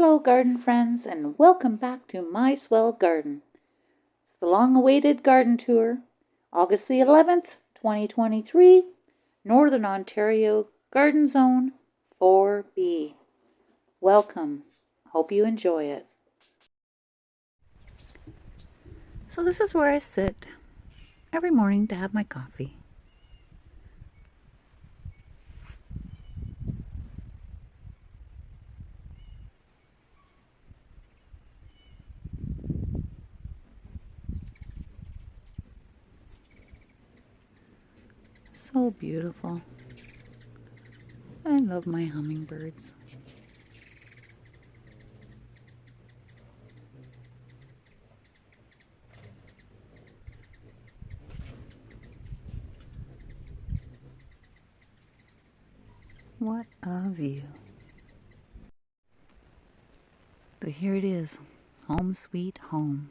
Hello garden friends, and welcome back to my swell garden. It's the long-awaited garden tour, August the 11th, 2023, Northern Ontario Garden Zone 4B. Welcome. Hope you enjoy it. So this is where I sit every morning to have my coffee. So beautiful. I love my hummingbirds. What a view. So here it is, home sweet home.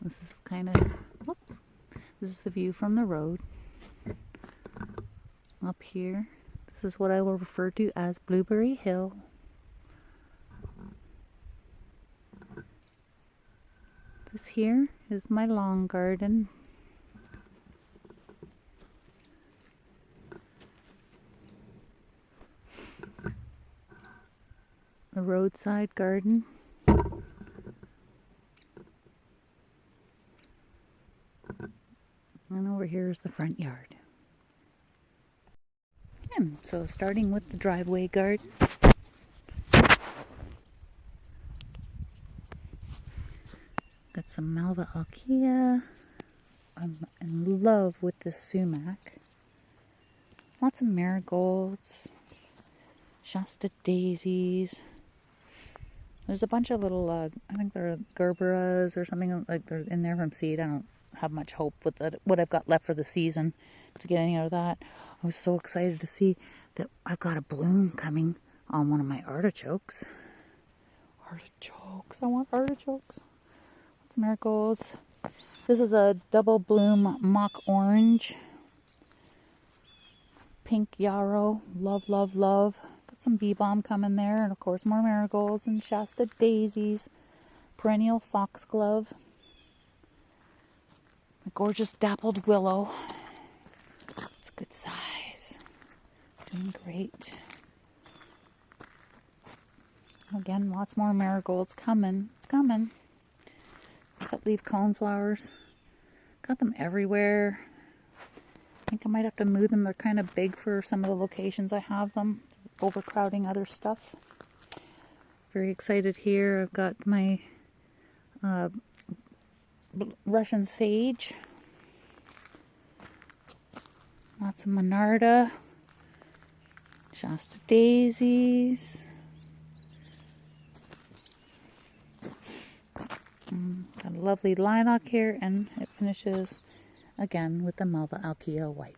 This is this is the view from the road. Up here, this is what I will refer to as Blueberry Hill. This here is my lawn garden. The roadside garden. And over here is the front yard. So starting with the driveway garden. Got some Malva Alkia. I'm in love with this sumac. Lots of marigolds. Shasta daisies. There's a bunch of little, I think they're gerberas or something, like they're in there from seed. I don't have much hope with what I've got left for the season to get any out of that. I was so excited to see that I've got a bloom coming on one of my artichokes. Artichokes, I want artichokes. Lots of marigolds. This is a double bloom mock orange. Pink yarrow, love, love, love. Got some bee balm coming there, and of course more marigolds and Shasta daisies. Perennial foxglove. A gorgeous dappled willow. It's a good size. It's doing great. Again, lots more marigolds coming. It's coming. Cut leaf coneflowers. Got them everywhere. I think I might have to move them. They're kind of big for some of the locations I have them. Overcrowding other stuff. Very excited here. I've got my Russian sage. Lots of monarda. Shasta daisies. Got a lovely lilac here, and it finishes again with the Malva Alkia white.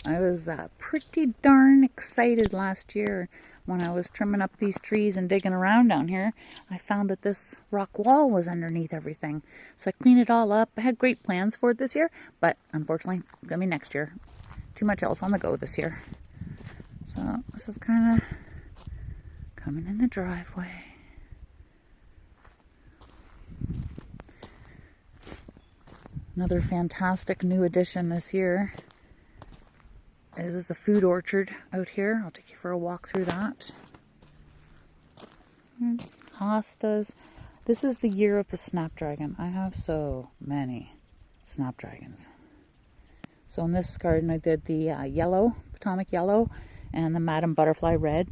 I was pretty darn excited last year when I was trimming up these trees and digging around down here. I found that this rock wall was underneath everything. So I cleaned it all up. I had great plans for it this year, but unfortunately, it's going to be next year. Too much else on the go this year. So this is kind of coming in the driveway. Another fantastic new addition this year is the food orchard out here. I'll take you for a walk through that. Hostas. This is the year of the snapdragon. I have so many snapdragons. So in this garden I did the yellow, Potomac yellow, and the Madam Butterfly red.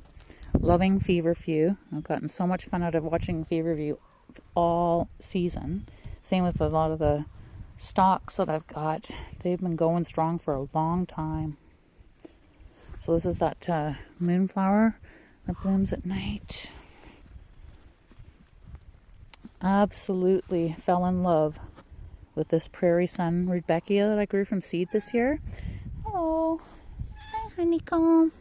Loving feverfew. I've gotten so much fun out of watching feverfew all season. Same with a lot of the stocks that I've got. They've been going strong for a long time. So this is that moonflower that blooms at night. Absolutely fell in love with this Prairie Sun Rudbeckia that I grew from seed this year. Hello. Hi, honeycomb.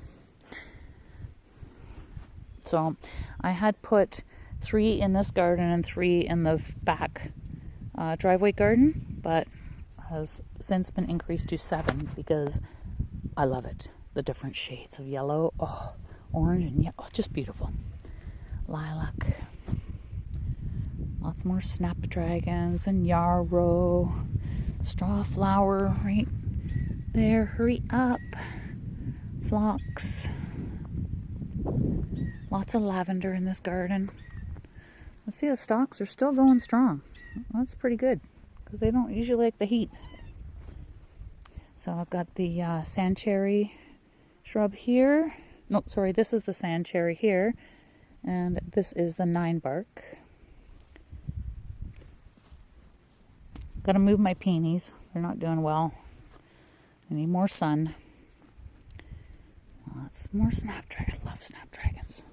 So I had put 3 in this garden and 3 in the back driveway garden, but has since been increased to 7 because I love it. The different shades of yellow, orange and yellow, just beautiful. lilac. Lots more snapdragons and yarrow. Straw flower right there. Hurry up. Phlox. Lots of lavender in this garden. Let's see, the stalks are still going strong. That's pretty good because they don't usually like the heat. So I've got the sand cherry shrub here. No, sorry, this is the sand cherry here. And this is the 9 bark. Gotta move my peonies. They're not doing well. I need more sun. Lots more snapdragon. I love snapdragons.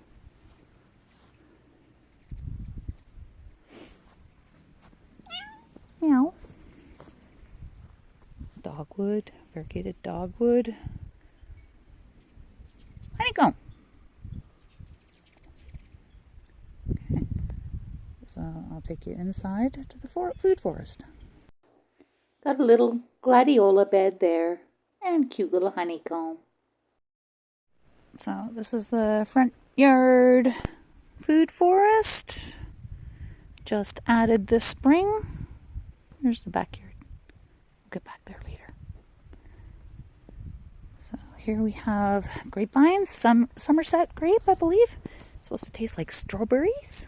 Meow. Dogwood. Variegated dogwood. Honeycomb. Okay. So I'll take you inside to the food forest. Got a little gladiola bed there and cute little honeycomb. So this is the front yard food forest. Just added this spring. Here's the backyard. We'll get back there later. So here we have grapevines, some Somerset grape, I believe. It's supposed to taste like strawberries.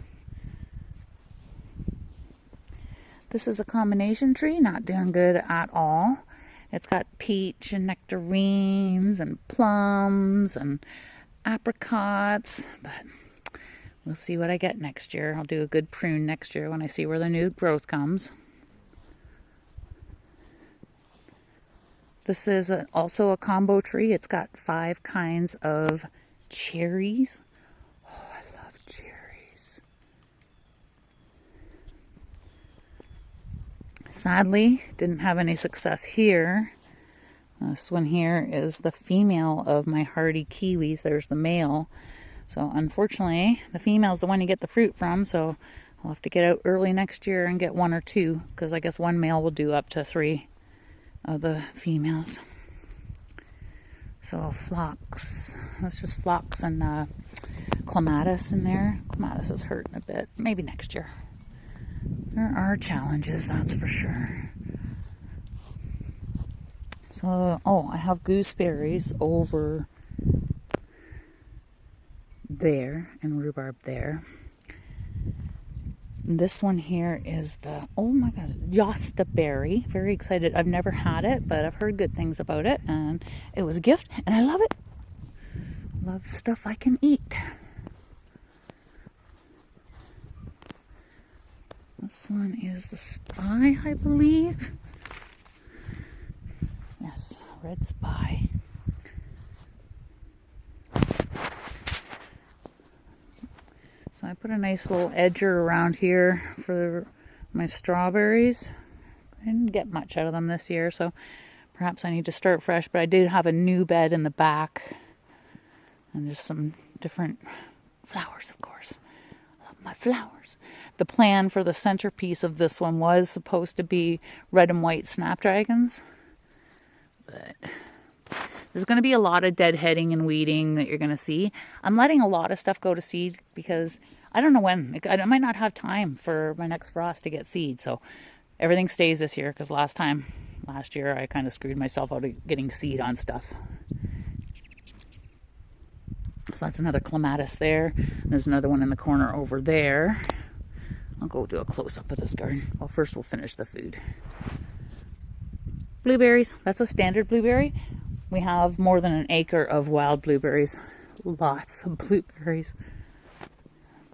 This is a combination tree, not doing good at all. It's got peach and nectarines and plums and apricots, but we'll see what I get next year. I'll do a good prune next year when I see where the new growth comes. This is also a combo tree. It's got 5 kinds of cherries. Oh, I love cherries. Sadly, didn't have any success here. This one here is the female of my hardy kiwis. There's the male. So unfortunately, the female is the one you get the fruit from. So I'll have to get out early next year and get 1 or 2, because I guess 1 male will do up to 3 of the females. So phlox. That's just phlox and clematis in there. Clematis is hurting a bit. Maybe next year. There are challenges, that's for sure. So, oh, I have gooseberries over there and rhubarb there. And this one here is the, oh my god, Josta berry. Very excited. I've never had it, but I've heard good things about it. And it was a gift, and I love it. Love stuff I can eat. This one is the spy, I believe. Yes, red spy. So I put a nice little edger around here for my strawberries. I didn't get much out of them this year, so perhaps I need to start fresh. But I did have a new bed in the back. And just some different flowers, of course. I love my flowers. The plan for the centerpiece of this one was supposed to be red and white snapdragons. But there's going to be a lot of deadheading and weeding that you're going to see. I'm letting a lot of stuff go to seed because I don't know when. I might not have time for my next frost to get seed. So everything stays this year because last year, I kind of screwed myself out of getting seed on stuff. So that's another clematis there. There's another one in the corner over there. I'll go do a close-up of this garden. Well, first we'll finish the food. Blueberries. That's a standard blueberry. We have more than an acre of wild blueberries. Lots of blueberries.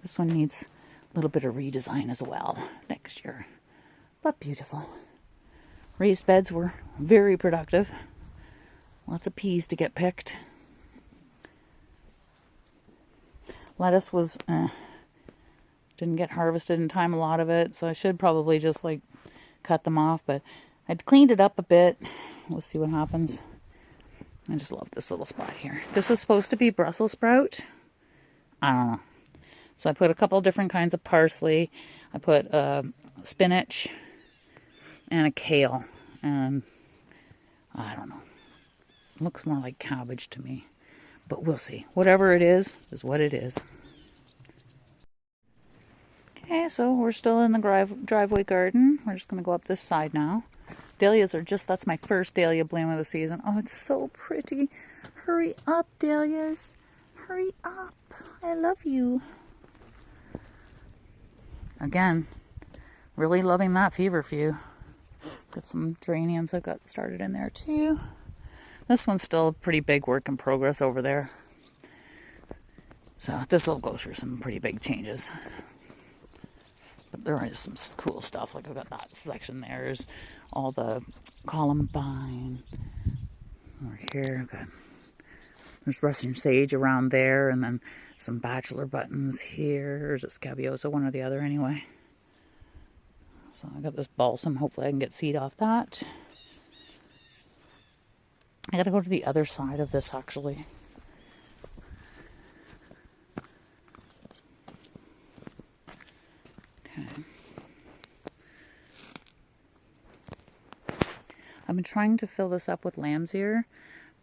This one needs a little bit of redesign as well next year. But beautiful. Raised beds were very productive. Lots of peas to get picked. Lettuce was didn't get harvested in time, a lot of it, so I should probably just like cut them off, but I'd cleaned it up a bit. We'll see what happens. I just love this little spot here. This was supposed to be Brussels sprout. I don't know. So I put a couple different kinds of parsley. I put spinach and a kale, and I don't know. It looks more like cabbage to me, but we'll see. Whatever it is what it is. Okay, so we're still in the driveway garden. We're just going to go up this side now. Dahlias are just, that's my first dahlia bloom of the season. Oh, it's so pretty. Hurry up, dahlias. Hurry up. I love you. Again, really loving that feverfew. Got some geraniums I've got started in there too. This one's still a pretty big work in progress over there. So this will go through some pretty big changes. But there is some cool stuff. Like I've got that section there. There's all the columbine. Over here, there's Russian sage around there, and then some bachelor buttons here. Or is it scabiosa? One or the other anyway. So I got this balsam. Hopefully I can get seed off that. I gotta go to the other side of this actually. Okay. I've been trying to fill this up with lamb's ear,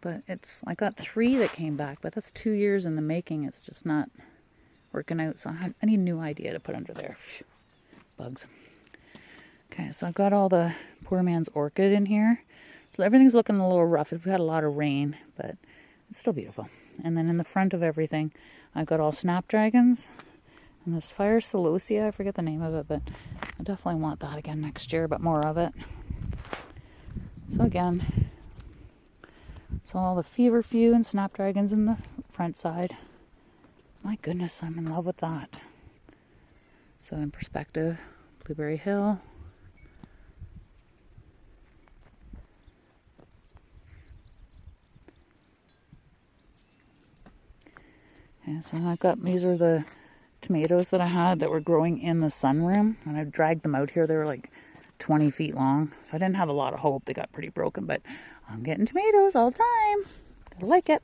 but I got 3 that came back, but that's 2 years in the making. It's just not working out. So I need a new idea to put under there. Bugs. Okay, so I've got all the poor man's orchid in here. So everything's looking a little rough. We've had a lot of rain, but it's still beautiful. And then in the front of everything, I've got all snapdragons. And this fire celosia, I forget the name of it, but I definitely want that again next year, but more of it. So again, it's all the feverfew and snapdragons in the front side. My goodness, I'm in love with that. So in perspective, Blueberry Hill. And so I've got, these are the tomatoes that I had that were growing in the sunroom. And I dragged them out here. They were like 20 feet long. So I didn't have a lot of hope. They got pretty broken, but I'm getting tomatoes all the time. I like it.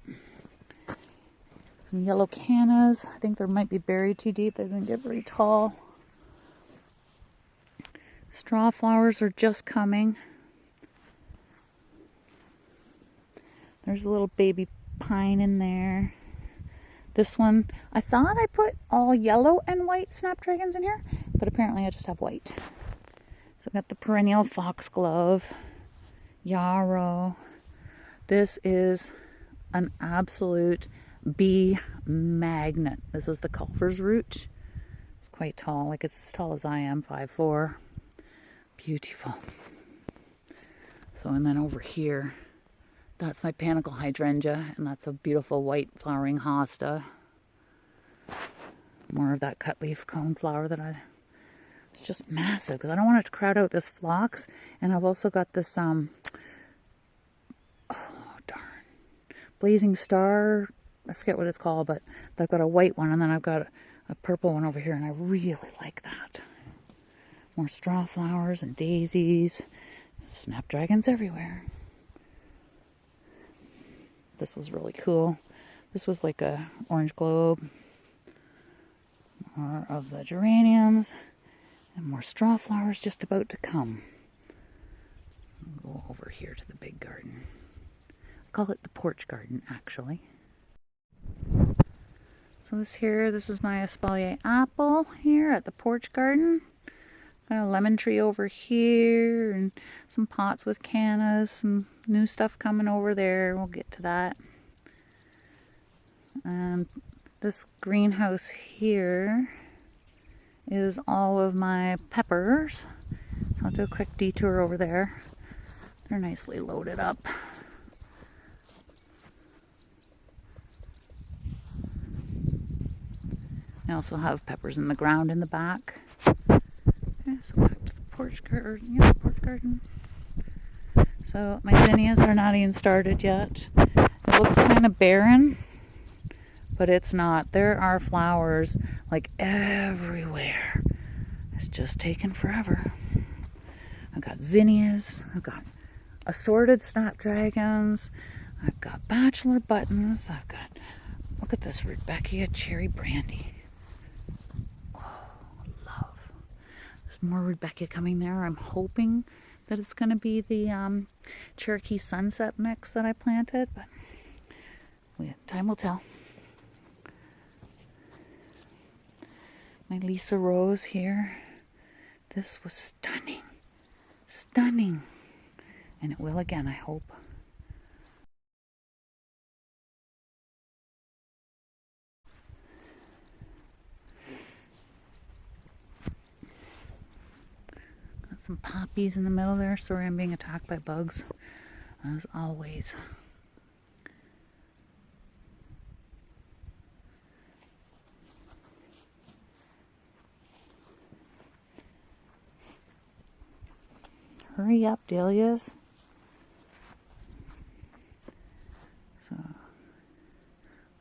Some yellow cannas. I think they might be buried too deep. They didn't get very tall. Straw flowers are just coming. There's a little baby pine in there. This one, I thought I put all yellow and white snapdragons in here, but apparently I just have white. So I've got the perennial foxglove, yarrow. This is an absolute bee magnet. This is the Culver's root. It's quite tall, like it's as tall as I am, 5'4". Beautiful. So, and then over here, that's my panicle hydrangea, and that's a beautiful white flowering hosta. More of that cut leaf cone flower it's just massive because I don't want it to crowd out this phlox. And I've also got this, oh darn, blazing star. I forget what it's called, but I've got a white one, and then I've got a purple one over here, and I really like that. More straw flowers and daisies, snapdragons everywhere. This was really cool. This was like a orange globe. More of the geraniums. And more straw flowers just about to come. I'll go over here to the big garden. I call it the porch garden, actually. So this is my espalier apple here at the porch garden. Got a lemon tree over here, and some pots with cannas, some new stuff coming over there. We'll get to that. And this greenhouse here is all of my peppers. So I'll do a quick detour over there. They're nicely loaded up. I also have peppers in the ground in the back. Okay, so back to the porch garden. Yeah, porch garden. So my zinnias are not even started yet. It looks kind of barren, but it's not. There are flowers like everywhere. It's just taken forever. I've got zinnias. I've got assorted snapdragons. I've got bachelor buttons. I've got, look at this Rudbeckia cherry brandy. More Rudbeckia coming there. I'm hoping that it's going to be the Cherokee Sunset mix that I planted, but time will tell. My My Lisa Rose here. This was stunning. Stunning. And it will again, I hope. Got some poppies in the middle there. Sorry, I'm being attacked by bugs, as always. Hurry up, dahlias. So,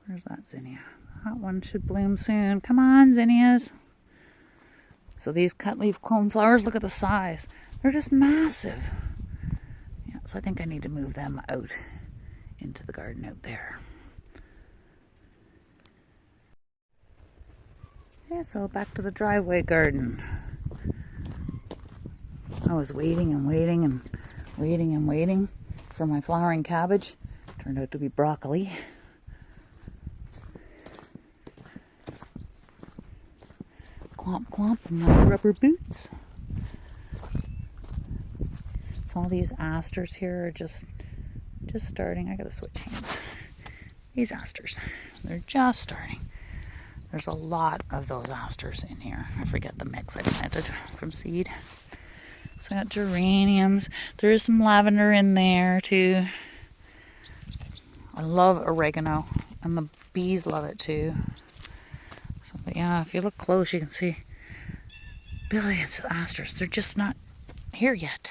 where's that zinnia? That one should bloom soon. Come on, zinnias. So these cut leaf clone flowers, look at the size. They're just massive. Yeah, so I think I need to move them out into the garden out there. Yeah, so back to the driveway garden. I was waiting and waiting and waiting and waiting for my flowering cabbage. Turned out to be broccoli. Clomp clomp in my rubber boots. So all these asters here are just starting. I gotta switch hands. These asters, they're just starting. There's a lot of those asters in here. I forget the mix I planted from seed. So I got geraniums. There is some lavender in there too. I love oregano, and the bees love it too. So, but yeah, if you look close, you can see billions of asters. They're just not here yet.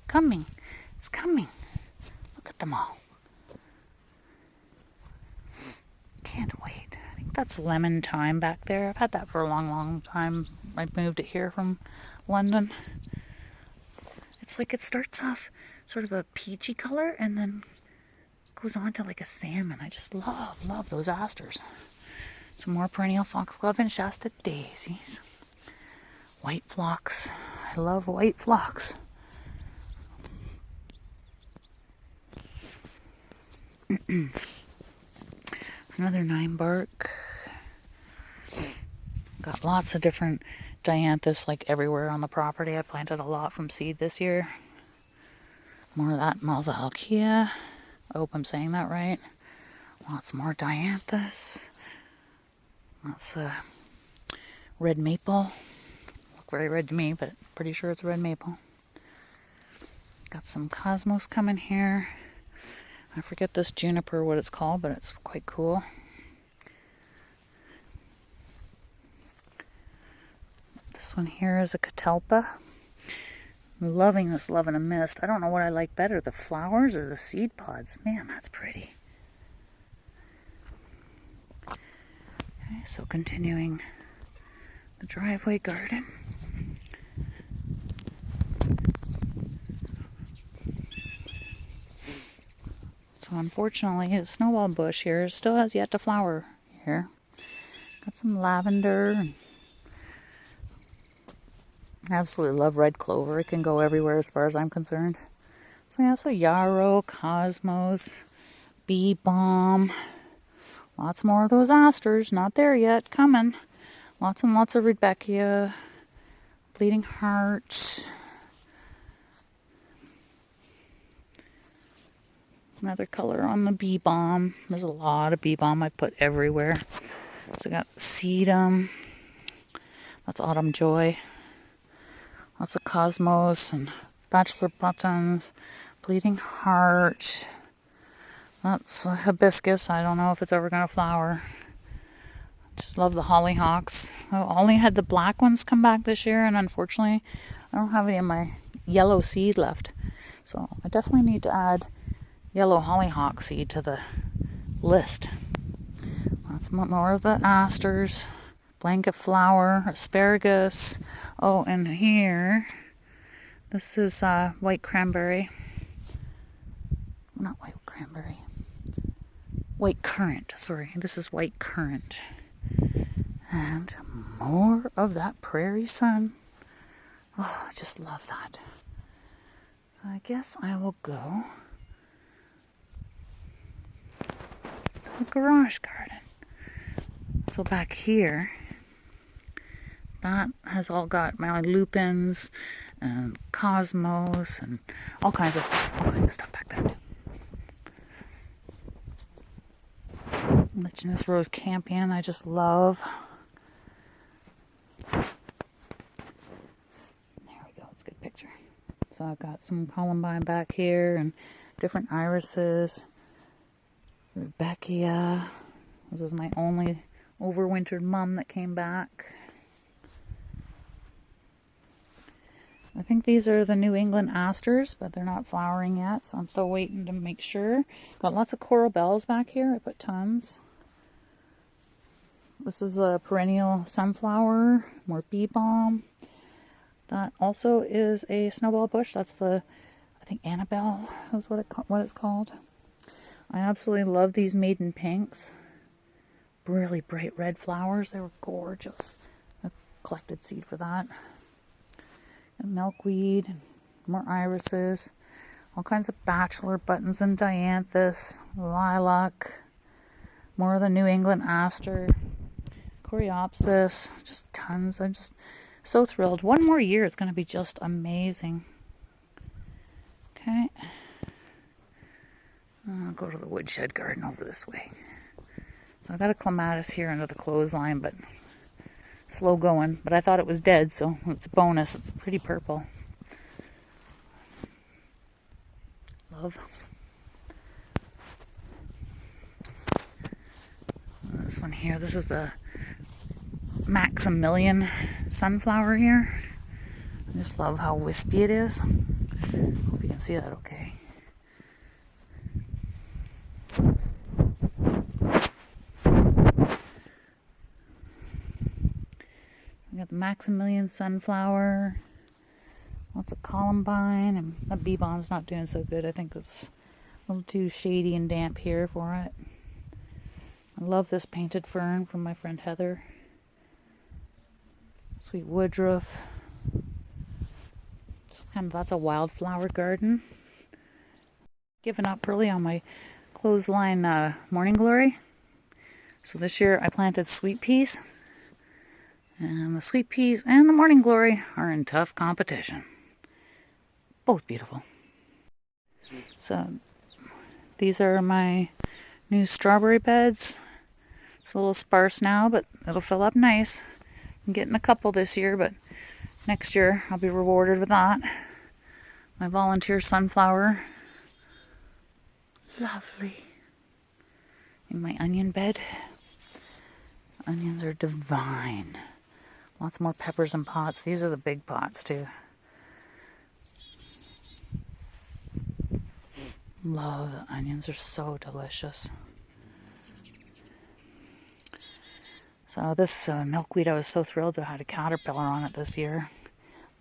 Coming. It's coming. Look at them all. Can't wait. I think that's lemon thyme back there. I've had that for a long, long time. I moved it here from London. It's like it starts off sort of a peachy color and then goes on to like a salmon. I just love those asters. Some more perennial foxglove and Shasta daisies. White phlox. I love white phlox. Another 9 bark. Got lots of different dianthus like everywhere on the property. I planted a lot from seed this year. More of that Malvaceae. I hope I'm saying that right. Lots more dianthus. Lots of red maple. Look very red to me, but pretty sure it's red maple. Got some cosmos coming here. I forget this juniper what it's called, but it's quite cool. This one here is a catalpa. I'm loving this Love in a Mist. I don't know what I like better, the flowers or the seed pods. Man, that's pretty. Okay, so continuing the driveway garden. So unfortunately, the snowball bush here still has yet to flower here. Got some lavender. And absolutely love red clover. It can go everywhere as far as I'm concerned. So yeah, so yarrow, cosmos, bee balm. Lots more of those asters. Not there yet. Coming. Lots and lots of rudbeckia. Bleeding heart. Another color on the bee balm. There's a lot of bee balm I put everywhere. So I got sedum. That's autumn joy. Lots of cosmos and bachelor buttons. Bleeding heart. That's a hibiscus. I don't know if it's ever going to flower. Just love the hollyhocks. I only had the black ones come back this year, and unfortunately I don't have any of my yellow seed left. So I definitely need to add yellow hollyhock seed to the list. Lots more of the asters, blanket flower, asparagus. Oh, and here, this is white cranberry. Not white cranberry. White currant, sorry. This is white currant. And more of that prairie sun. Oh, I just love that. I guess I will go to the garage garden. So back here, That has all got my lupins and cosmos and all kinds of stuff back there too. Lichenous rose campion, I just love. There we go, it's a good picture. So I've got some columbine back here and different irises. Rebecca. This is my only overwintered mum that came back. I think these are the New England asters, but they're not flowering yet, so I'm still waiting to make sure. Got lots of coral bells back here. I put tons. This is a perennial sunflower, more bee balm. That also is a snowball bush. That's the, I think Annabelle is what it's called. I absolutely love these maiden pinks. Really bright red flowers. They were gorgeous. I collected seed for that. And milkweed, more irises, all kinds of bachelor buttons and dianthus, lilac, more of the New England aster, coreopsis, just tons. I'm just so thrilled. One more year, it's going to be just amazing. Okay. I'll go to the woodshed garden over this way. So I got a clematis here under the clothesline, but slow going. But I thought it was dead, so it's a bonus. It's a pretty purple. Love. This one here, this is the Maximilian sunflower here. I just love how wispy it is. Hope you can see that okay. We got the Maximilian sunflower, lots of columbine, and the bee balm's not doing so good. I think it's a little too shady and damp here for it. I love this painted fern from my friend Heather. Sweet woodruff. Just kind of, that's a wildflower garden. Given up early on my clothesline morning glory. So this year I planted sweet peas. And the sweet peas and the morning glory are in tough competition. Both beautiful. So these are my new strawberry beds. It's a little sparse now, but it'll fill up nice. I'm getting a couple this year, but next year I'll be rewarded with that. My volunteer sunflower. Lovely. In my onion bed. Onions are divine. Lots more peppers and pots. These are the big pots too. Love the onions. Are so delicious. So this milkweed, I was so thrilled to have had a caterpillar on it this year.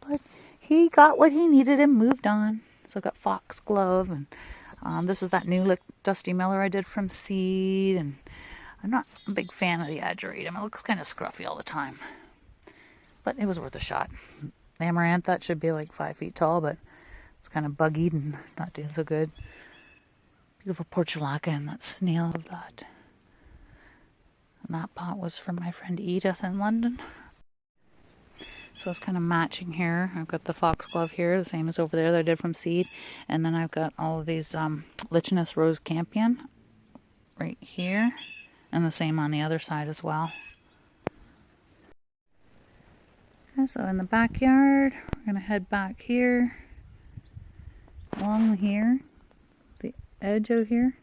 But he got what he needed and moved on. So I got foxglove, and this is that new Dusty Miller I did from seed. And I'm not a big fan of the ageratum. It looks kind of scruffy all the time. But it was worth a shot. The amaranth, that should be like 5 feet tall, but it's kind of buggied and not doing so good. Beautiful portulaca and that snail of that. And that pot was from my friend Edith in London. So it's kind of matching here. I've got the foxglove here, the same as over there that I did from seed. And then I've got all of these lichenous rose campion right here. And the same on the other side as well. Okay, so in the backyard, we're going to head back here. Along here, the edge out here.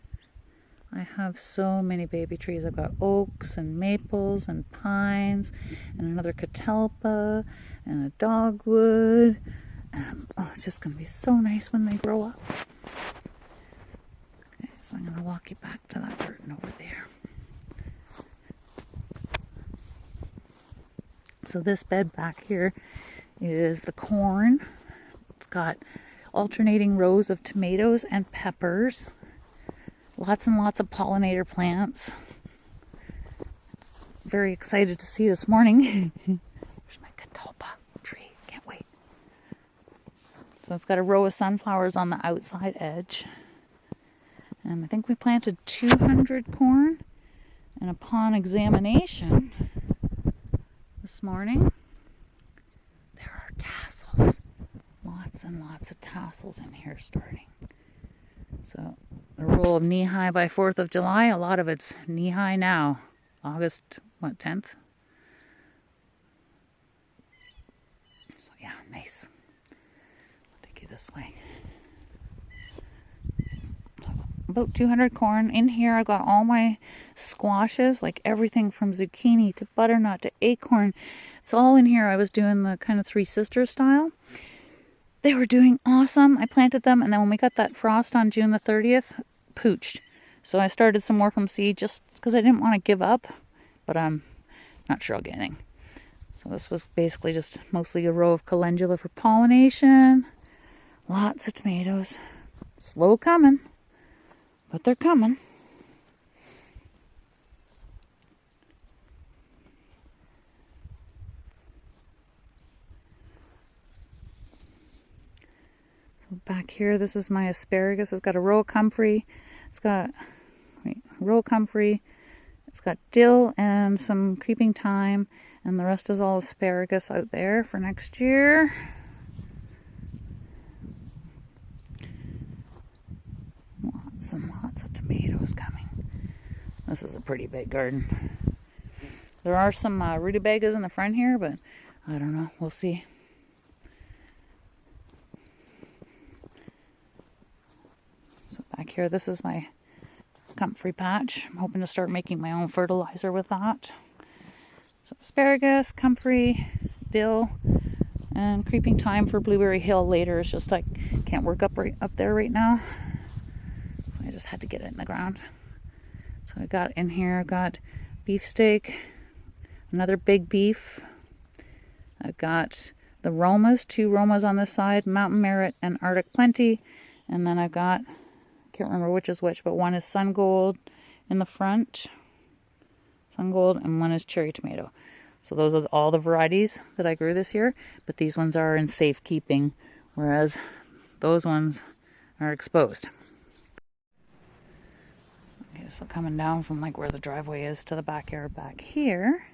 I have so many baby trees. I've got oaks and maples and pines and another catalpa and a dogwood. And oh, it's just going to be so nice when they grow up. Okay, so I'm going to walk you back to that curtain over there. So this bed back here is the corn. It's got alternating rows of tomatoes and peppers. Lots and lots of pollinator plants. Very excited to see this morning. There's my catalpa tree. Can't wait. So it's got a row of sunflowers on the outside edge. And I think we planted 200 corn. And upon examination this morning, and lots of tassels in here starting. So the roll of knee-high by 4th of July, a lot of it's knee-high now. August, what, 10th? So yeah, nice. I'll take you this way. So about 200 corn. In here I got all my squashes, like everything from zucchini to butternut to acorn. It's all in here. I was doing the kind of Three Sisters style. They were doing awesome. I planted them, and then when we got that frost on June the 30th, pooched. So I started some more from seed just because I didn't want to give up, but I'm not sure I'll get any. So this was basically just mostly a row of calendula for pollination. Lots of tomatoes. Slow coming, but they're coming. Back here, this is my asparagus. It's got a row of comfrey. It's got row of comfrey. It's got dill and some creeping thyme, and the rest is all asparagus out there for next year. Lots and lots of tomatoes coming. This is a pretty big garden. There are some rutabagas in the front here, but I don't know. We'll see. So back here, this is my comfrey patch. I'm hoping to start making my own fertilizer with that. So asparagus, comfrey, dill, and creeping thyme for Blueberry Hill later. It's just I can't work up there right now. So I just had to get it in the ground. So I got in here, I got beefsteak, another big beef. I've got the Romas, 2 Romas on this side, Mountain Merit and Arctic Plenty. And then I've got, can't remember which is which, but one is Sun Gold in the front, Sun Gold, and one is Cherry Tomato. So those are all the varieties that I grew this year, but these ones are in safekeeping, whereas those ones are exposed. Okay, so coming down from like where the driveway is to the backyard back here,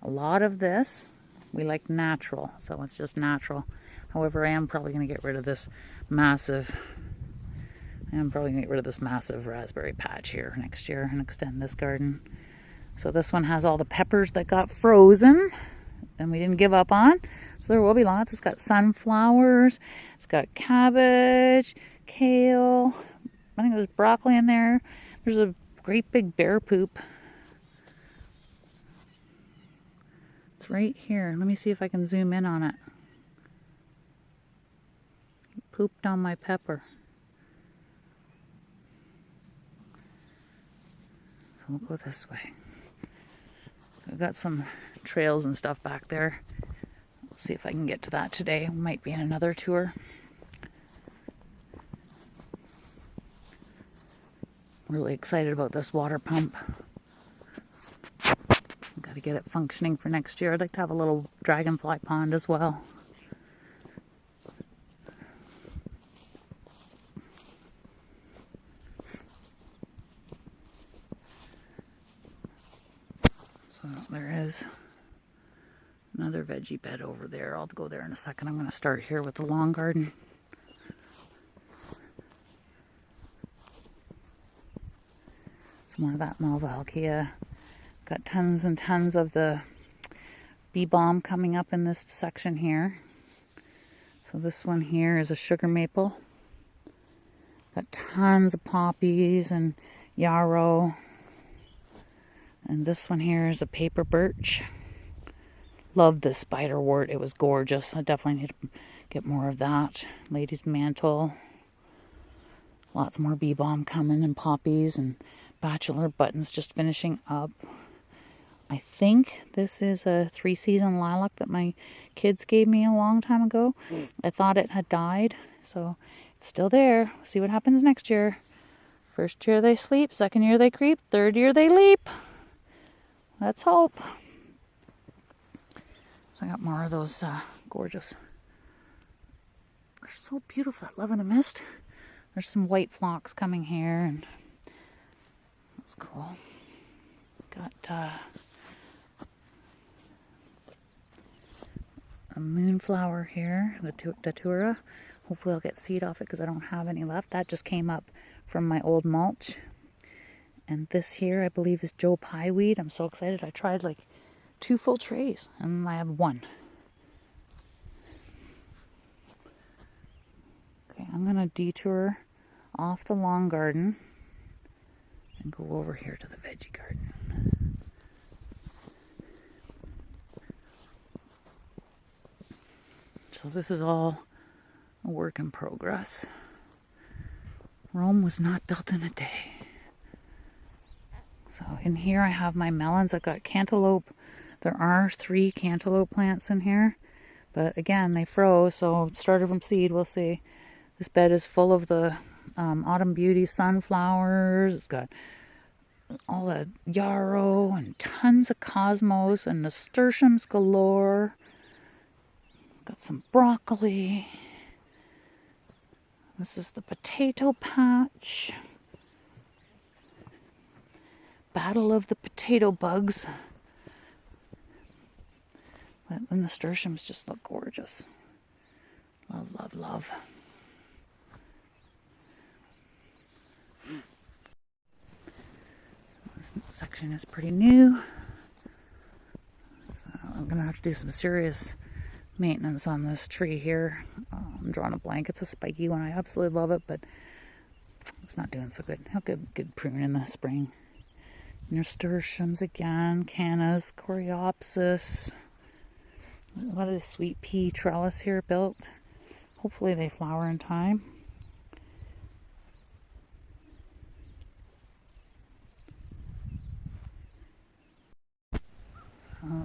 a lot of this, we like natural, so it's just natural. However, I am probably going to get rid of this massive raspberry patch here next year and extend this garden. So this one has all the peppers that got frozen and we didn't give up on. So there will be lots. It's got sunflowers, it's got cabbage, kale, I think there's broccoli in there. There's a great big bear poop. It's right here. Let me see if I can zoom in on it. It pooped on my pepper. We'll go this way. I've got some trails and stuff back there. We'll see if I can get to that today. Might be in another tour. Really excited about this water pump. Got to get it functioning for next year. I'd like to have a little dragonfly pond as well. So there is another veggie bed over there. I'll go there in a second. I'm going to start here with the lawn garden. Some more of that Malvaceae. Got tons and tons of the bee balm coming up in this section here. So this one here is a sugar maple. Got tons of poppies and yarrow. And this one here is a paper birch. Love this spiderwort. It was gorgeous. I definitely need to get more of that. Lady's mantle. Lots more bee balm coming, and poppies and bachelor buttons just finishing up. I think this is a 3-season lilac that my kids gave me a long time ago. I thought it had died, so it's still there. See what happens next year. First year they sleep, second year they creep, third year they leap. Let's hope. So I got more of those gorgeous. They're so beautiful, that love in a mist. There's some white phlox coming here, and that's cool. Got a moonflower here, the datura. Hopefully I'll get seed off it because I don't have any left. That just came up from my old mulch. And this here, I believe, is Joe Pye weed. I'm so excited. I tried like 2 full trays and I have 1. Okay, I'm going to detour off the lawn garden and go over here to the veggie garden. So this is all a work in progress. Rome was not built in a day. So in here I have my melons. I've got cantaloupe. There are 3 cantaloupe plants in here. But again, they froze, so it started from seed. We'll see. This bed is full of the Autumn Beauty sunflowers. It's got all the yarrow and tons of cosmos and nasturtiums galore. Got some broccoli. This is the potato patch. Battle of the potato bugs. But the nasturtiums just look gorgeous. Love, love, love. This section is pretty new. So I'm going to have to do some serious maintenance on this tree here. I'm drawing a blank. It's a spiky one. I absolutely love it, but it's not doing so good. I'll get good prune in the spring. Nasturtiums again, cannas, coreopsis. A lot of the sweet pea trellis here built. Hopefully they flower in time.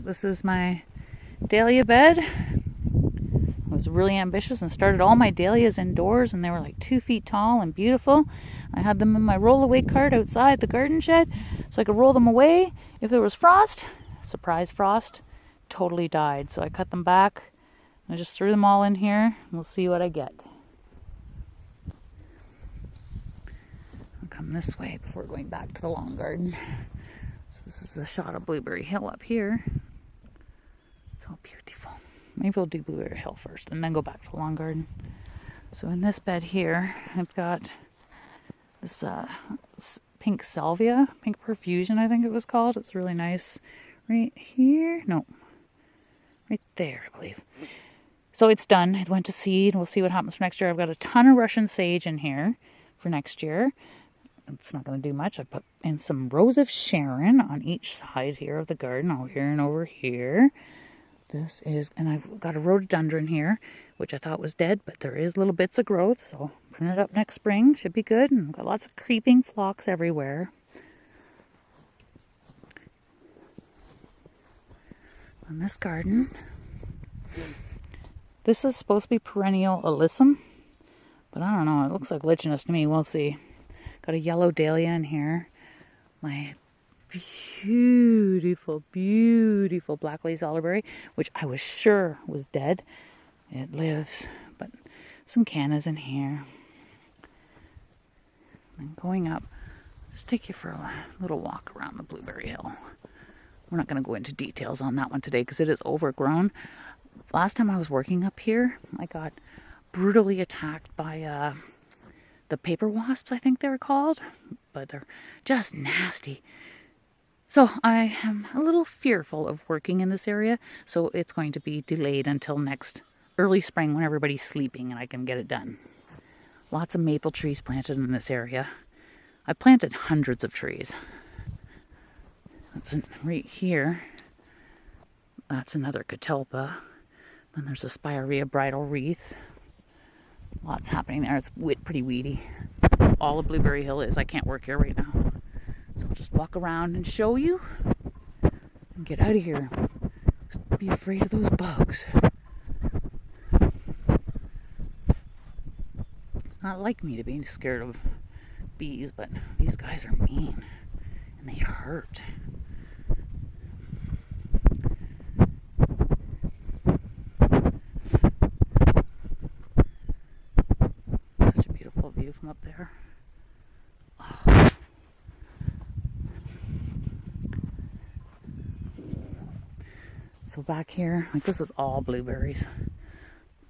This is my dahlia bed. I was really ambitious and started all my dahlias indoors, and they were like 2 feet tall and beautiful. I had them in my roll-away cart outside the garden shed so I could roll them away if there was frost. Surprise frost. Totally died. So I cut them back. I just threw them all in here. We'll see what I get. I'll come this way before going back to the lawn garden. So this is a shot of Blueberry Hill up here. So beautiful. Maybe we'll do Blueberry Hill first and then go back to the lawn garden. So in this bed here, I've got this pink salvia, pink perfusion I think it was called. It's really nice. Right here? No. Right there, I believe. So it's done. It went to seed. We'll see what happens for next year. I've got a ton of Russian sage in here for next year. It's not going to do much. I put in some Rose of Sharon on each side here of the garden, over here and over here. This is, and I've got a rhododendron here, which I thought was dead, but there is little bits of growth, so prune it up next spring. Should be good. And I've got lots of creeping phlox everywhere. On this garden, this is supposed to be perennial alyssum, but I don't know. It looks like lichenous to me. We'll see. Got a yellow dahlia in here. My beautiful, beautiful black lace elderberry, which I was sure was dead. It lives, but some cannas in here. And going up, just take you for a little walk around the Blueberry Hill. We're not going to go into details on that one today because it is overgrown. Last time I was working up here, I got brutally attacked by the paper wasps, I think they're called. But they're just nasty. So I am a little fearful of working in this area. So it's going to be delayed until next early spring when everybody's sleeping and I can get it done. Lots of maple trees planted in this area. I planted hundreds of trees. That's right here. That's another catalpa. Then there's a spirea bridal wreath. Lots happening there. It's pretty weedy. All of Blueberry Hill is. I can't work here right now. So I'll just walk around and show you. And get out of here. Just be afraid of those bugs. It's not like me to be scared of bees, but these guys are mean. And they hurt. From up there. Oh. So back here, like this is all blueberries.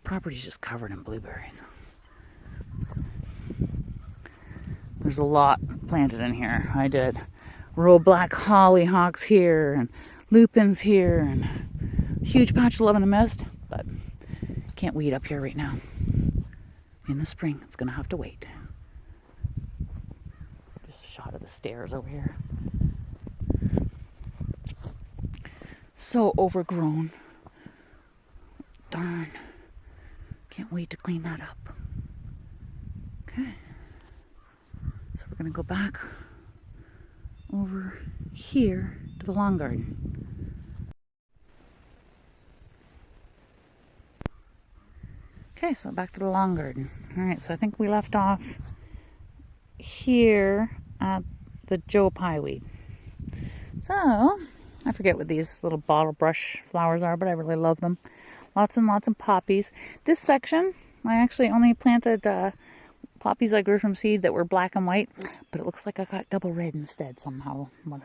Property's just covered in blueberries. There's a lot planted in here. I did row black hollyhocks here and lupins here and huge patch of love in the mist, but can't weed up here right now. In the spring, it's gonna have to wait. Just a shot of the stairs over here. So overgrown. Darn. Can't wait to clean that up. Okay. So we're gonna go back over here to the lawn garden. Okay, so back to the lawn garden. Alright, so I think we left off here at the Joe Pye weed. So, I forget what these little bottle brush flowers are, but I really love them. Lots and lots of poppies. This section, I actually only planted poppies I grew from seed that were black and white, but it looks like I got double red instead somehow. What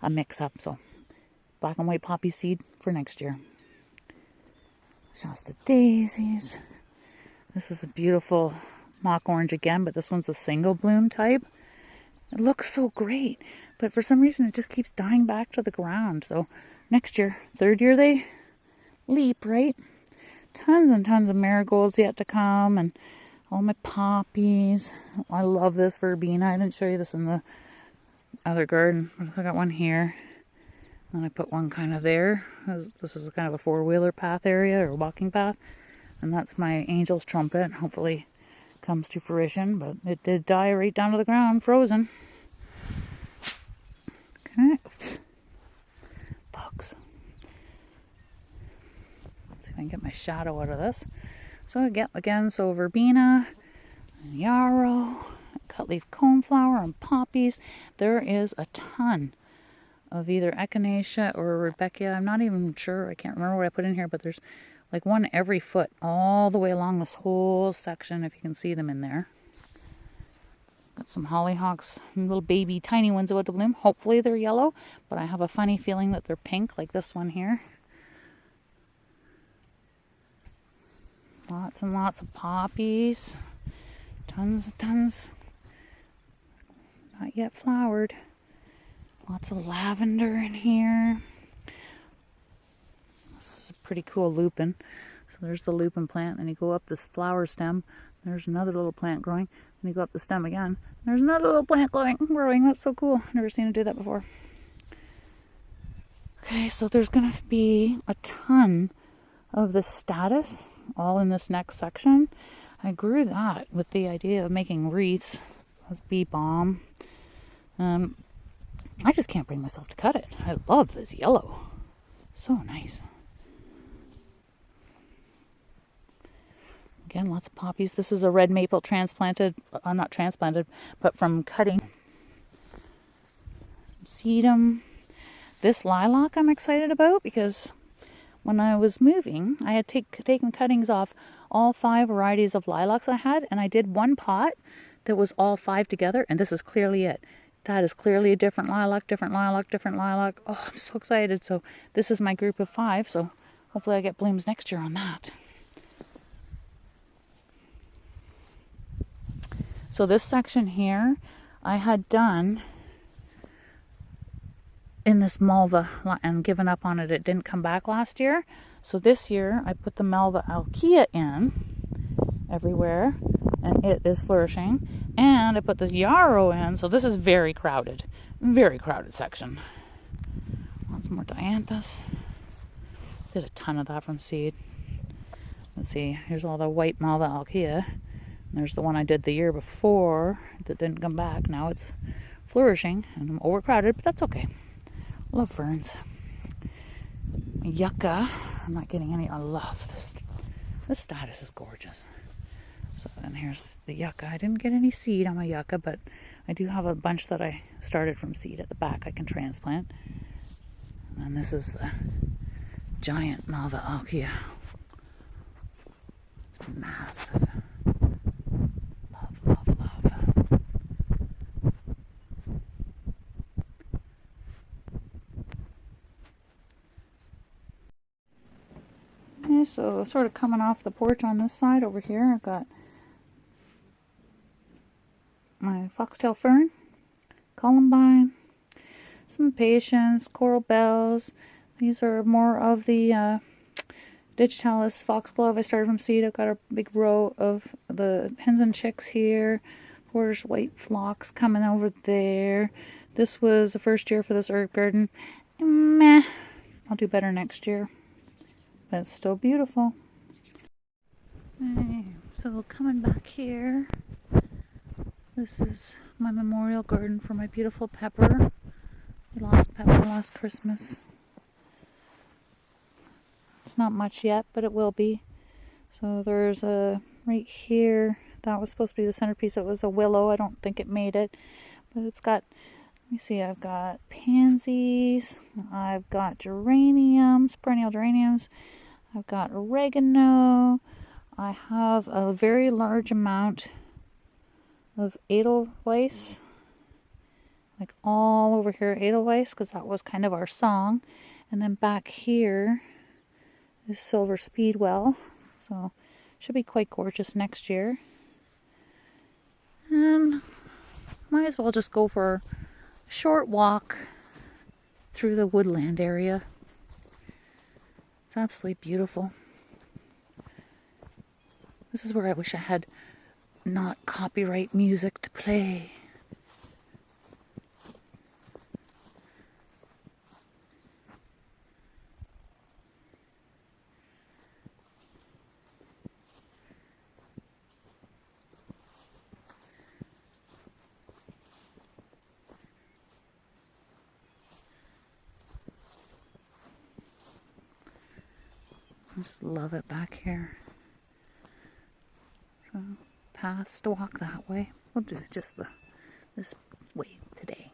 a mix-up. So, black and white poppy seed for next year. Shasta daisies. This is a beautiful mock orange again, but this one's a single bloom type. It looks so great, but for some reason it just keeps dying back to the ground. So next year, third year they leap, right? Tons and tons of marigolds yet to come, and all my poppies. I love this verbena. I didn't show you this in the other garden. I got one here. And I put one kind of there. This is kind of a four-wheeler path area or walking path. And that's my angel's trumpet. Hopefully comes to fruition. But it did die right down to the ground, frozen. Okay. Bugs. Let's see if I can get my shadow out of this. So again, so verbena, and yarrow, cutleaf coneflower, and poppies. There is a ton of either echinacea or rudbeckia. I'm not even sure. I can't remember what I put in here, but there's like one every foot all the way along this whole section, if you can see them in there. Got some hollyhocks, little baby tiny ones about to bloom. Hopefully they're yellow, but I have a funny feeling that they're pink, like this one here. Lots and lots of poppies. Tons and tons. Not yet flowered. Lots of lavender in here. This is a pretty cool lupin. So there's the lupin plant, and you go up this flower stem. There's another little plant growing. And you go up the stem again. There's another little plant growing. That's so cool. Never seen it do that before. Okay, so there's going to be a ton of this status all in this next section. I grew that with the idea of making wreaths. That's bee balm. I just can't bring myself to cut it. I love this yellow. So nice. Again, lots of poppies. This is a red maple transplanted, not transplanted, but from cutting. Sedum. This lilac I'm excited about because when I was moving, I had taken cuttings off all 5 varieties of lilacs I had, and I did one pot that was all 5 together, and this is clearly it. That is clearly a different lilac, different lilac, different lilac. Oh, I'm so excited. So this is my group of 5, so hopefully I get blooms next year on that. So this section here, I had done in this Malva and given up on it. It didn't come back last year. So this year, I put the Malva alkia in everywhere, and it is flourishing. And I put this yarrow in, so this is very crowded section. Lots more dianthus. Did a ton of that from seed. Let's see, here's all the white Malva alkia. And there's the one I did the year before that didn't come back. Now it's flourishing, and I'm overcrowded, but that's okay. Love ferns. Yucca. I'm not getting any. I love this. This status is gorgeous. So then here's the yucca. I didn't get any seed on my yucca, but I do have a bunch that I started from seed at the back I can transplant. And this is the giant Malva alkia. It's massive. Love, love, love. Okay, so sort of coming off the porch on this side over here, I've got my my foxtail fern, columbine, some impatiens, coral bells. These are more of the digitalis foxglove. I started from seed. I've got a big row of the hens and chicks here. There's white phlox coming over there. This was the first year for this herb garden. Meh. I'll do better next year. But it's still beautiful. Okay, so coming back here. This is my memorial garden for my beautiful pepper. We lost pepper last Christmas. It's not much yet, but it will be. So there's a, right here, that was supposed to be the centerpiece. It was a willow. I don't think it made it. But it's got, let me see, I've got pansies. I've got geraniums, perennial geraniums. I've got oregano. I have a very large amount of edelweiss. Like all over here, edelweiss, because that was kind of our song. And then back here is silver speedwell. So should be quite gorgeous next year. And might as well just go for a short walk through the woodland area. It's absolutely beautiful. This is where I wish I had not copyright music to play. I just love it back here. So, paths to walk that way. We'll do just this way today.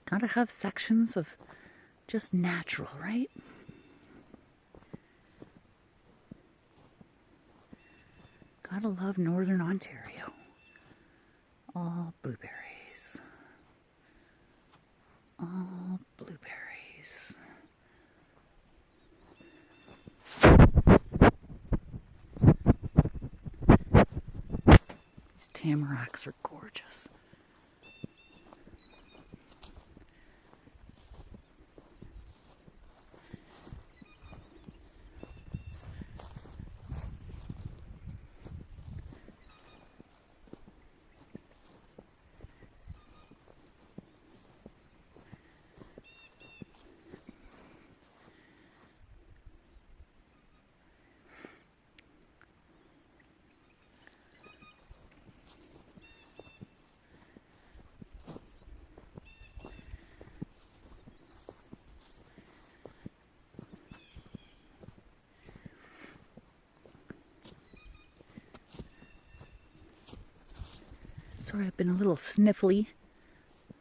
Gotta have sections of just natural, right? Gotta love Northern Ontario. All blueberries. All blueberries. These tamaracks are gorgeous. Sorry, I've been a little sniffly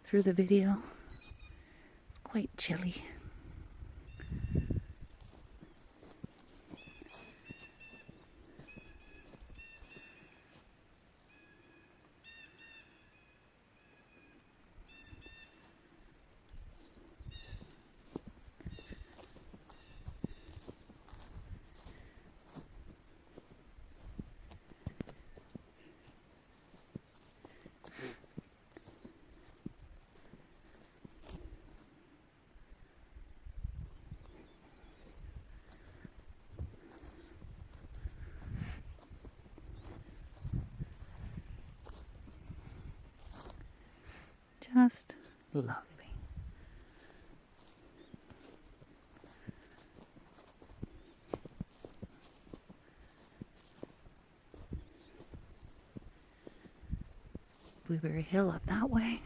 through the video. It's quite chilly. Just lovely. Blueberry Hill up that way.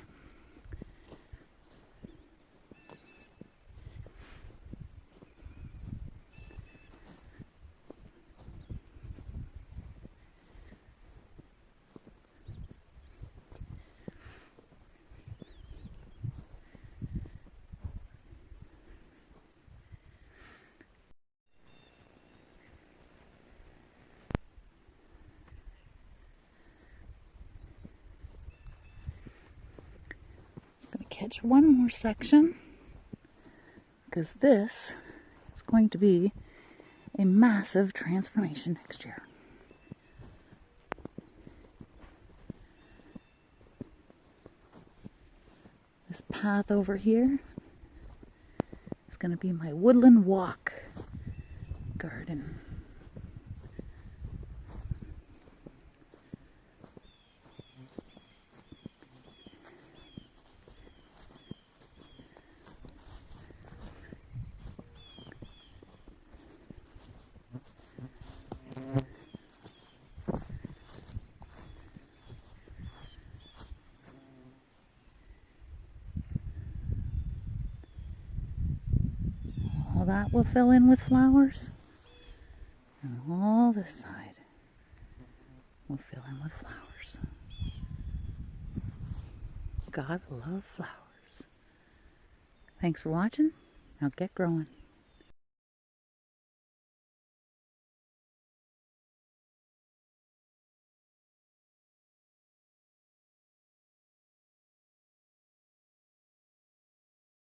catch one more section, because this is going to be a massive transformation next year. This path over here is going to be my woodland walk garden. All that will fill in with flowers, and all this side will fill in with flowers. God love flowers. Thanks for watching. Now get growing.